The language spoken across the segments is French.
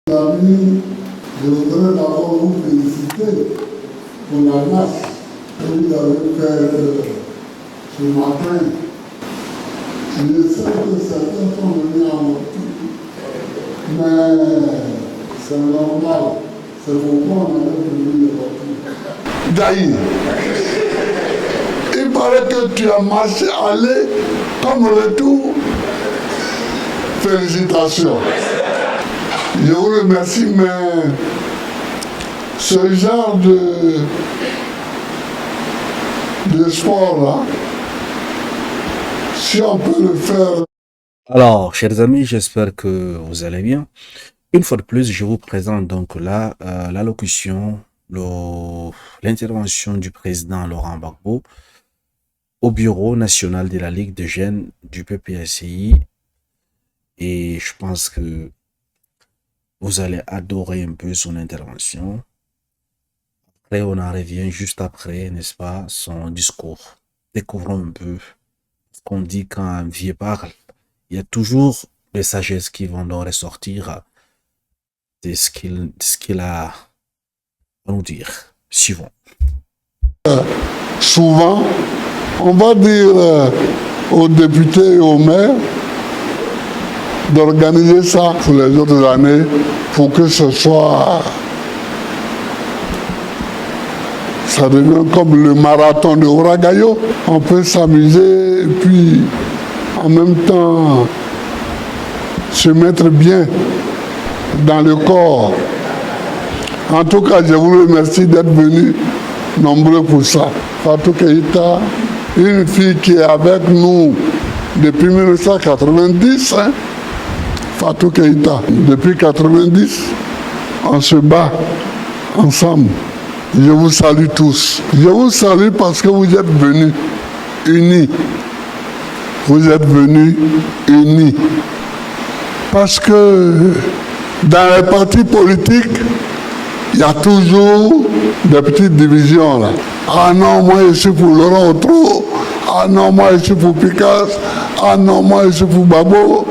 Amis, je voudrais d'abord vous féliciter pour la marche que vous avez faite ce matin. Je sais que certains sont venus à mon tour, mais c'est normal. C'est pourquoi on avait venu de partout. Daï, il paraît que tu as marché aller comme retour. Félicitations. Je vous remercie, mais ce genre de sport-là, si on peut le faire. Alors, chers amis, j'espère que vous allez bien. Une fois de plus, je vous présente donc là l'allocution, l'intervention du président Laurent Gbagbo au bureau national de la Ligue des jeunes du PPACI. Et je pense que vous allez adorer un peu son intervention. Après, on en revient juste après, n'est-ce pas, son discours. Découvrons un peu ce qu'on dit quand un vieux parle. Il y a toujours des sagesses qui vont donc ressortir de ce qu'il a à nous dire. Suivons. Souvent, on va dire aux députés et aux maires d'organiser ça pour les autres années pour que ce soit... Ça devient comme le marathon de Ouagadougou. On peut s'amuser et puis en même temps se mettre bien dans le corps. En tout cas, je vous remercie d'être venus nombreux pour ça. Fatou Keïta, une fille qui est avec nous depuis 1990, hein? Fatou Keïta, depuis 1990, on se bat ensemble. Je vous salue tous. Je vous salue parce que vous êtes venus unis. Vous êtes venus unis. Parce que dans les partis politiques, il y a toujours des petites divisions là. Ah non, moi je suis pour Laurent Otro. Ah non, moi je suis pour Picasse. Ah non, moi je suis pour Babo.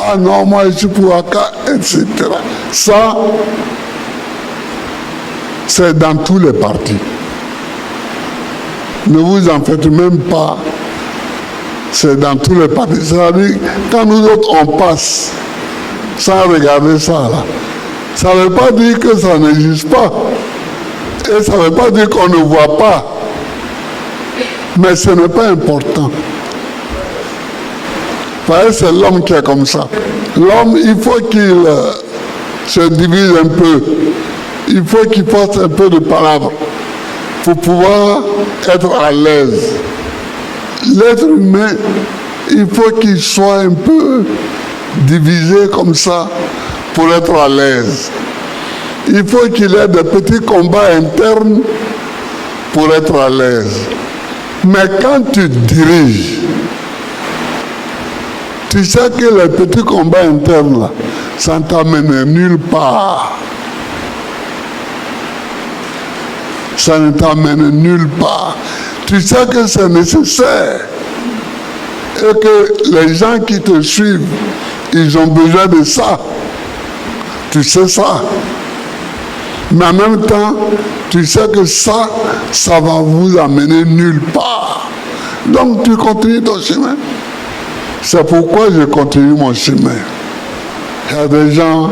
Ah non, moi je suis pour Aka, etc. Ça, c'est dans tous les partis. Ne vous en faites même pas. C'est dans tous les partis. C'est-à-dire, quand nous autres on passe, sans regarder ça là, ça ne veut pas dire que ça n'existe pas. Et ça ne veut pas dire qu'on ne voit pas. Mais ce n'est pas important. Parce que c'est l'homme qui est comme ça. L'homme, il faut qu'il se divise un peu. Il faut qu'il fasse un peu de palabres pour pouvoir être à l'aise. L'être humain, il faut qu'il soit un peu divisé comme ça pour être à l'aise. Il faut qu'il ait des petits combats internes pour être à l'aise. Mais quand tu diriges, tu sais que les petits combats internes, là, ça ne t'amène nulle part. Ça ne t'amène nulle part. Tu sais que c'est nécessaire et que les gens qui te suivent, ils ont besoin de ça. Tu sais ça. Mais en même temps, tu sais que ça va vous amener nulle part. Donc tu continues ton chemin. C'est pourquoi je continue mon chemin. Il y a des gens,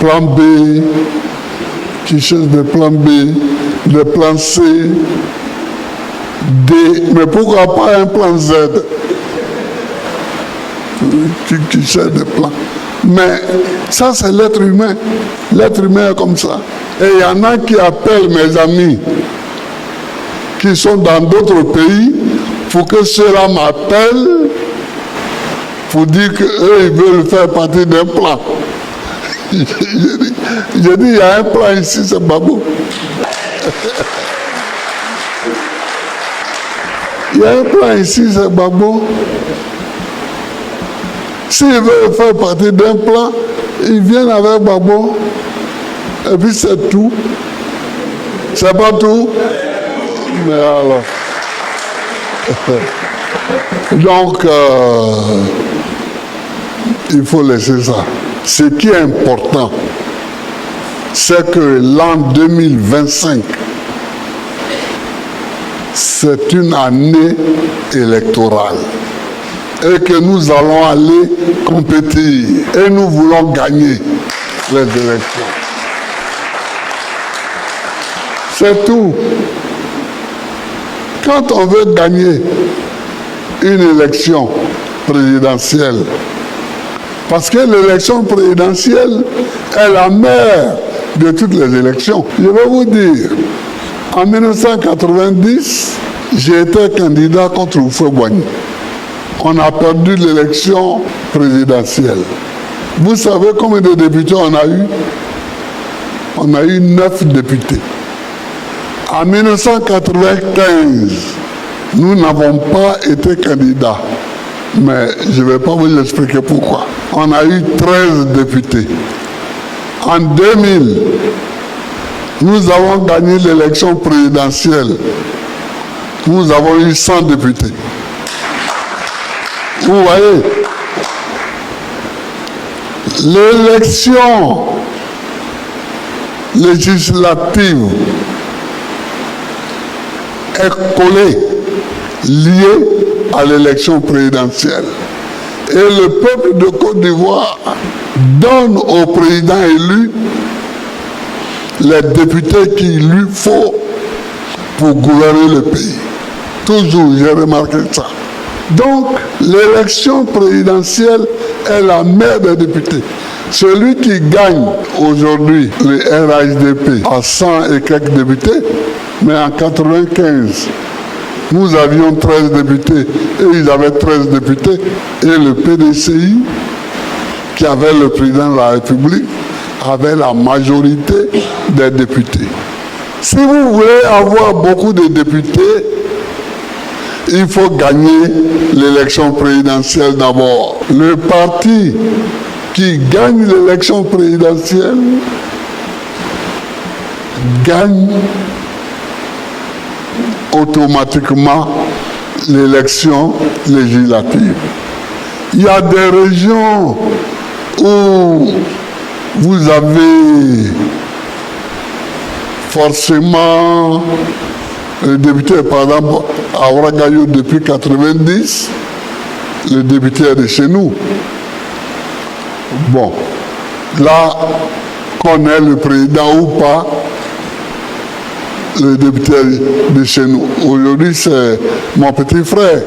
plan B, qui cherchent des plans B, des plans C, D, mais pourquoi pas un plan Z qui cherche des plans. Mais ça, c'est l'être humain. L'être humain est comme ça. Et il y en a qui appellent mes amis qui sont dans d'autres pays pour que ceux-là m'appellent pour dire qu'eux, ils veulent faire partie d'un plan. J'ai dit, il y a un plan ici, c'est Babo. Il y a un plan ici, c'est Babo. S'ils veulent faire partie d'un plan, ils viennent avec Babo. Et puis c'est tout. C'est pas tout. Mais alors. Donc, il faut laisser ça. Ce qui est important, c'est que l'an 2025, c'est une année électorale et que nous allons aller compétir et nous voulons gagner les élections. C'est tout. Quand on veut gagner une élection présidentielle, parce que l'élection présidentielle est la mère de toutes les élections. Je vais vous dire, en 1990, j'ai été candidat contre Houphouët-Boigny. On a perdu l'élection présidentielle. Vous savez combien de députés on a eu? On a eu 9 députés. En 1995, nous n'avons pas été candidats. Mais je ne vais pas vous expliquer pourquoi. On a eu 13 députés. En 2000, nous avons gagné l'élection présidentielle. Nous avons eu 100 députés. Vous voyez, l'élection législative est collée, liée à l'élection présidentielle. Et le peuple de Côte d'Ivoire donne au président élu les députés qu'il lui faut pour gouverner le pays. Toujours, j'ai remarqué ça. Donc, l'élection présidentielle est la mère des députés. Celui qui gagne aujourd'hui le RHDP a 100 et quelques députés, mais en 1995, nous avions 13 députés et ils avaient 13 députés. Et le PDCI, qui avait le président de la République, avait la majorité des députés. Si vous voulez avoir beaucoup de députés, il faut gagner l'élection présidentielle d'abord. Le parti qui gagne l'élection présidentielle gagne automatiquement l'élection législative. Il y a des régions où vous avez forcément le député, par exemple, à Ouagadougou depuis 1990, le député est de chez nous. Bon, là, qu'on ait le président ou pas, le député de chez nous. Aujourd'hui, c'est mon petit frère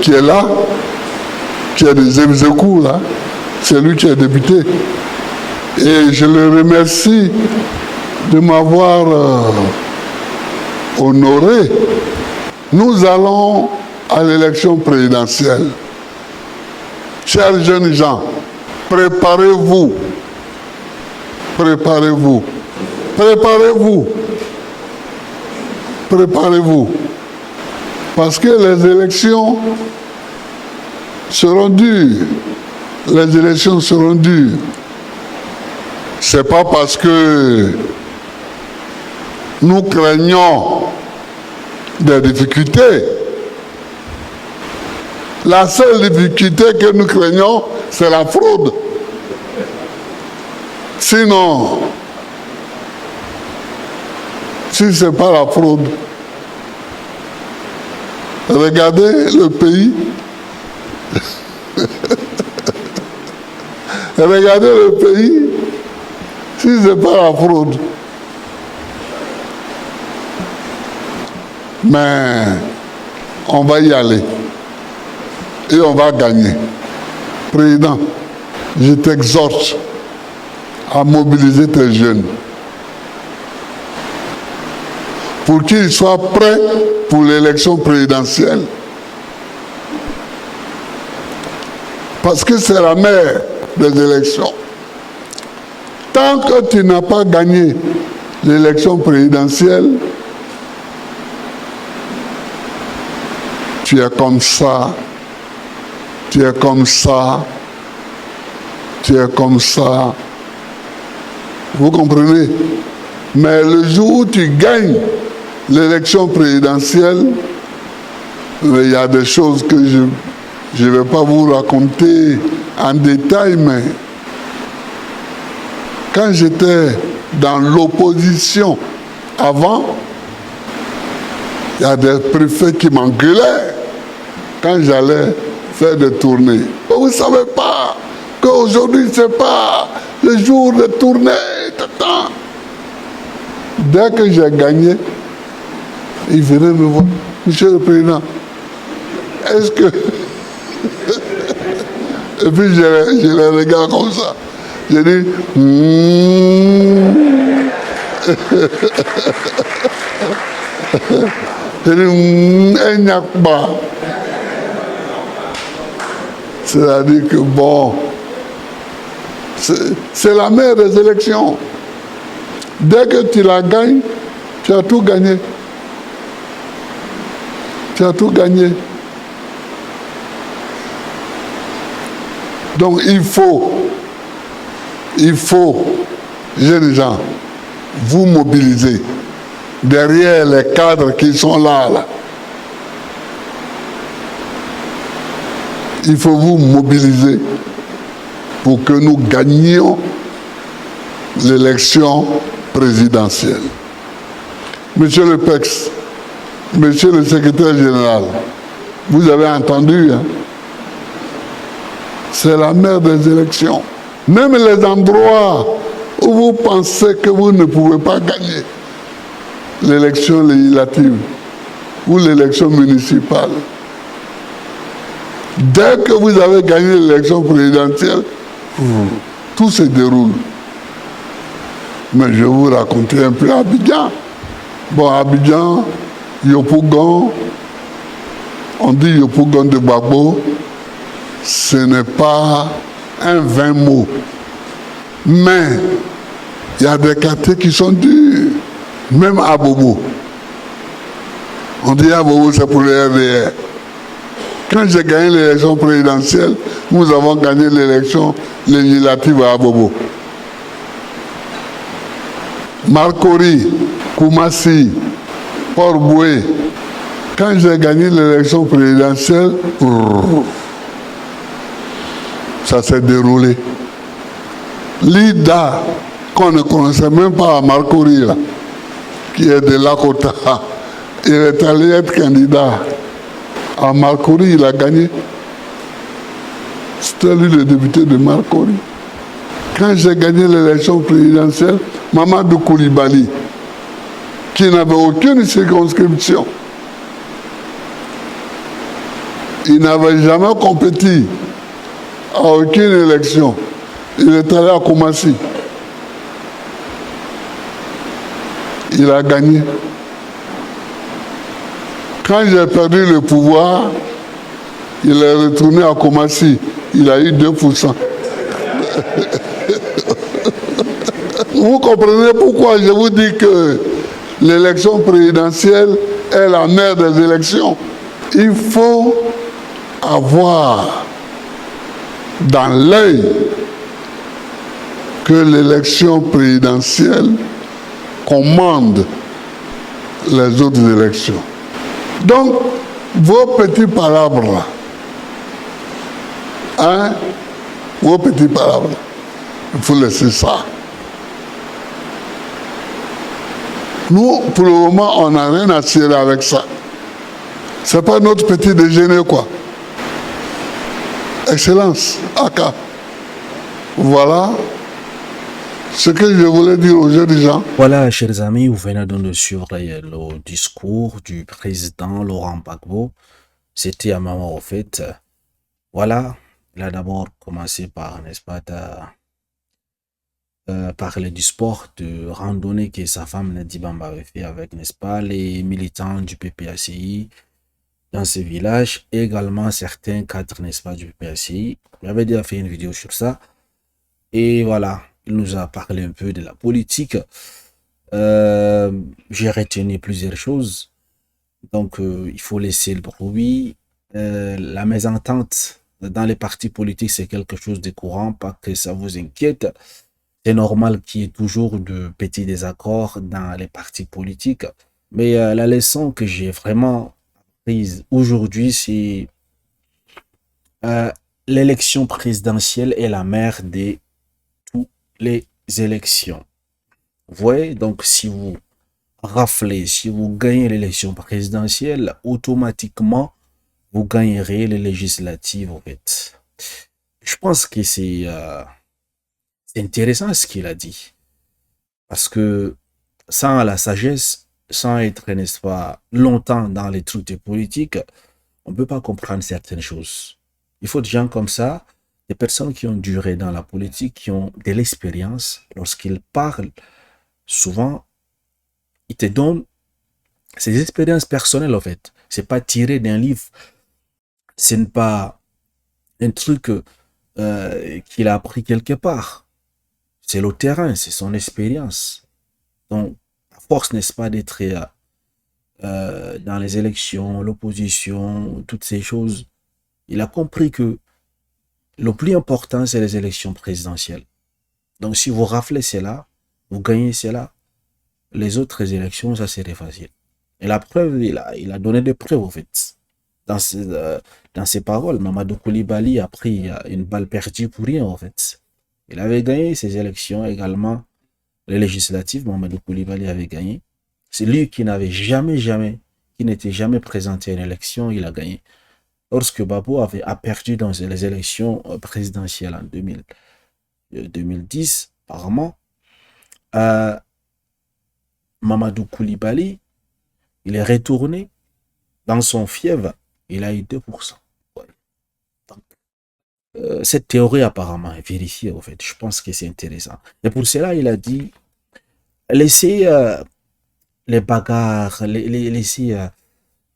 qui est là, qui est des Zemzekou, là. C'est lui qui est député. Et je le remercie de m'avoir honoré. Nous allons à l'élection présidentielle. Chers jeunes gens, préparez-vous. Préparez-vous. Préparez-vous. Préparez-vous. Parce que les élections seront dures. Les élections seront dures. C'est pas parce que nous craignons des difficultés. La seule difficulté que nous craignons, c'est la fraude. Sinon, si ce n'est pas la fraude, regardez le pays. Regardez le pays, si ce n'est pas la fraude. Mais on va y aller. Et on va gagner. Président, je t'exhorte à mobiliser tes jeunes pour qu'ils soient prêts pour l'élection présidentielle. Parce que c'est la mère des élections. Tant que tu n'as pas gagné l'élection présidentielle, tu es comme ça, tu es comme ça, tu es comme ça. Vous comprenez? Mais le jour où tu gagnes l'élection présidentielle, il y a des choses que je ne vais pas vous raconter en détail, mais quand j'étais dans l'opposition avant, il y a des préfets qui m'engueulaient quand j'allais faire des tournées. Vous ne savez pas qu'aujourd'hui, ce n'est pas le jour de tournée. Tata. Dès que j'ai gagné, ils venaient me voir. Monsieur le Président, est-ce que... Et puis je les regarde comme ça. J'ai dit... J'ai dit... C'est-à-dire que bon... C'est la mère des élections. Dès que tu la gagnes, tu as tout gagné. Tu as tout gagné. Donc il faut, jeunes gens, vous mobiliser derrière les cadres qui sont là. Il faut vous mobiliser pour que nous gagnions l'élection présidentielle. Monsieur le PEX, monsieur le secrétaire général, vous avez entendu, hein? C'est la mère des élections. Même les endroits où vous pensez que vous ne pouvez pas gagner l'élection législative ou l'élection municipale, dès que vous avez gagné l'élection présidentielle, tout se déroule. Mais je vais vous raconter un peu Abidjan. Bon, Abidjan, Yopougon, on dit Yopougon de Gbagbo, ce n'est pas un 20 mots. Mais il y a des quartiers qui sont durs. Même à Bobo. On dit à Bobo, c'est pour les RDR. Quand j'ai gagné l'élection présidentielle, nous avons gagné l'élection législative à Bobo. Marcory, Koumassi, Port-Boué. Quand j'ai gagné l'élection présidentielle, ça s'est déroulé. L'IDA, qu'on ne connaissait même pas à Marcory, là, qui est de Lakota, il est allé être candidat. À Marcory, il a gagné. C'était lui le député de Marcory. Quand j'ai gagné l'élection présidentielle, Mamadou Koulibaly, qui n'avait aucune circonscription, il n'avait jamais compétit à aucune élection. Il est allé à Koumassi. Il a gagné. Quand j'ai perdu le pouvoir, il est retourné à Koumassi. Il a eu 2%. Vous comprenez pourquoi je vous dis que l'élection présidentielle est la mère des élections. Il faut avoir dans l'œil que l'élection présidentielle commande les autres élections. Donc, vos petits palabres là, hein, vos petits palabres, il faut laisser ça. Nous, pour le moment, on n'a rien à tirer avec ça. C'est pas notre petit déjeuner, quoi. Excellence, Aka. Voilà ce que je voulais dire aux jeunes gens. Voilà, chers amis, vous venez donc de suivre le discours du président Laurent Gbagbo. C'était un moment, au fait. Voilà, il a d'abord commencé par, n'est-ce pas, parler du sport de randonnée que sa femme Nadi Bamba avait fait avec, n'est-ce pas, les militants du PPACI dans ce village, et également certains cadres, n'est-ce pas, du PPACI. Il avait déjà fait une vidéo sur ça. Et voilà, il nous a parlé un peu de la politique. J'ai retenu plusieurs choses. Donc, il faut laisser le bruit. La mésentente dans les partis politiques, c'est quelque chose de courant, pas que ça vous inquiète. C'est normal qu'il y ait toujours de petits désaccords dans les partis politiques. Mais la leçon que j'ai vraiment prise aujourd'hui, c'est l'élection présidentielle est la mère de toutes les élections. Vous voyez, donc si vous raflez, si vous gagnez l'élection présidentielle, automatiquement, vous gagnerez les législatives, en fait. Je pense que c'est intéressant ce qu'il a dit. Parce que sans la sagesse, sans être, n'est-ce pas, longtemps dans les trucs de politique, on ne peut pas comprendre certaines choses. Il faut des gens comme ça, des personnes qui ont duré dans la politique, qui ont de l'expérience. Lorsqu'ils parlent, souvent, ils te donnent ces expériences personnelles, en fait. C'est pas tiré d'un livre. Ce n'est pas un truc qu'il a appris quelque part. C'est le terrain, c'est son expérience. Donc, à force, n'est-ce pas, d'être dans les élections, l'opposition, toutes ces choses, il a compris que le plus important, c'est les élections présidentielles. Donc, si vous raflez cela, vous gagnez cela, les autres élections, ça serait facile. Et la preuve, il a donné des preuves, en fait. Dans ses paroles, Mamadou Koulibaly a pris une balle perdue pour rien, en fait. Il avait gagné ses élections également, les législatives, Mamadou Koulibaly avait gagné. C'est lui qui n'avait qui n'était jamais présenté à une élection, il a gagné. Lorsque Babo a perdu dans les élections présidentielles en 2010, apparemment, Mamadou Koulibaly, il est retourné dans son fief, il a eu 2%. Ouais. Donc, cette théorie apparemment est vérifiée, en fait. Je pense que c'est intéressant. Et pour cela, il a dit, laissez les bagarres, laissez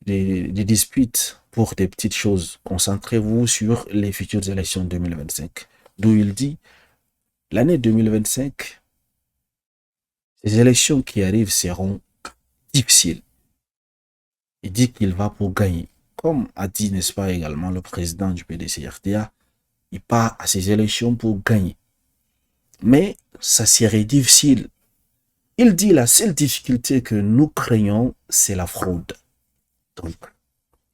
des disputes pour des petites choses. Concentrez-vous sur les futures élections 2025. D'où il dit, l'année 2025, les élections qui arrivent seront difficiles. Il dit qu'il va pour gagner. Comme a dit, n'est-ce pas, également le président du PDC-RDA, il part à ces élections pour gagner. Mais ça serait difficile. Il dit la seule difficulté que nous craignons, c'est la fraude. Donc,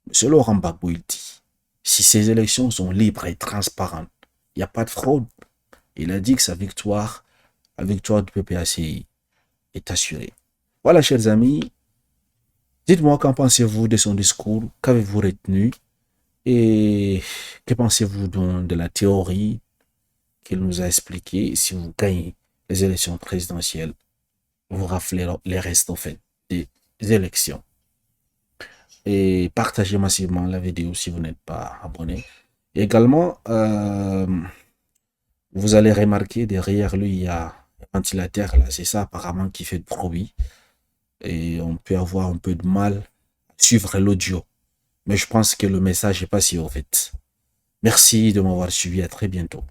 M. Laurent Gbagbo, il dit, si ces élections sont libres et transparentes, il n'y a pas de fraude. Il a dit que sa victoire, la victoire du PPACI, est assurée. Voilà, chers amis, dites-moi qu'en pensez-vous de son discours, qu'avez-vous retenu et que pensez-vous de la théorie qu'il nous a expliquée. Si vous gagnez les élections présidentielles, vous raflez les restes, en fait, des élections. Et partagez massivement la vidéo si vous n'êtes pas abonné. Et également, vous allez remarquer derrière lui, il y a un ventilateur, là, c'est ça apparemment qui fait de bruit. Et on peut avoir un peu de mal à suivre l'audio. Mais je pense que le message est passé, en fait. Merci de m'avoir suivi, à très bientôt.